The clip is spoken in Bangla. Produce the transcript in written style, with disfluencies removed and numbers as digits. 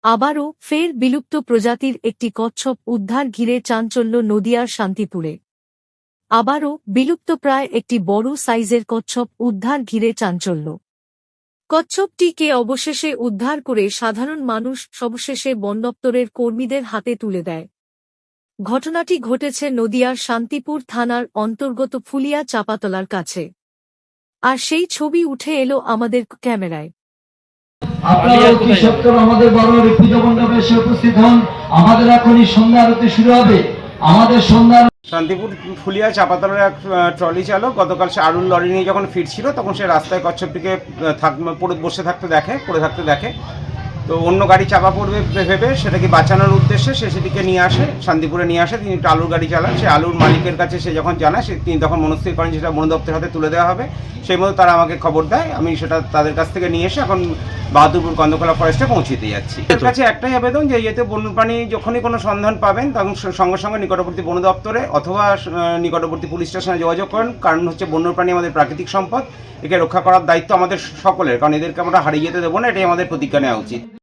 আবারও ফের বিলুপ্ত প্রজাতির একটি কচ্ছপ উদ্ধার ঘিরে চাঞ্চল্য নদিয়ার শান্তিপুরে। আবারও বিলুপ্তপ্রায় একটি বড় সাইজের কচ্ছপ উদ্ধার ঘিরে চাঞ্চল্য। কচ্ছপটিকে অবশেষে উদ্ধার করে সাধারণ মানুষ সবশেষে বন দপ্তরের কর্মীদের হাতে তুলে দেয়। ঘটনাটি ঘটেছে নদিয়ার শান্তিপুর থানার অন্তর্গত ফুলিয়া চাপাতলার কাছে। আর সেই ছবি উঠে এলো আমাদের ক্যামেরায়। আপনারা অতি সত্বর আমাদের বড় রিপিত মণ্ডপে এসে উপস্থিত হন। আমাদের এখনই সন্ধ্যা আরতি শুরু হবে। আমাদের সন্ধ্যা শান্তিপুর ফুলিয়া চাপাতলার এক ট্রলি চালক গতকাল সে আলুর লরি নিয়ে যখন ফিরছিল তখন সে রাস্তায় কচ্ছপটিকে বসে থাকতে দেখে। তো অন্য গাড়ি চাপা পড়বে ভেবে সেটাকে বাঁচানোর উদ্দেশ্যে সে সেটিকে নিয়ে আসে, শান্তিপুরে নিয়ে আসে। তিনি একটা আলুর গাড়ি চালান। সে আলুর মালিকের কাছে সে যখন জানায় তিনি তখন মনস্থির করেন সেটা বন দপ্তরের হাতে তুলে দেওয়া হবে। সেই মতো তারা আমাকে খবর দেয়। আমি সেটা তাদের কাছ থেকে নিয়ে এসে এখন বাহাদুরপুর কন্দকলা ফরেস্টে পৌঁছে দিয়ে যাচ্ছি। এর কাছে একটাই আবেদন যে এতে বন্যপ্রাণী যখনই কোনো সন্ধান পাবেন তখন সঙ্গে সঙ্গে নিকটবর্তী বন দপ্তরে অথবা নিকটবর্তী পুলিশ স্টেশনে যোগাযোগ করেন। কারণ হচ্ছে বন্যপ্রাণী আমাদের প্রাকৃতিক সম্পদ, একে রক্ষা করার দায়িত্ব আমাদের সকলের, কারণ এদেরকে আমরা হারিয়ে যেতে দেবো না, এটাই আমাদের প্রতিজ্ঞা নেওয়া উচিত।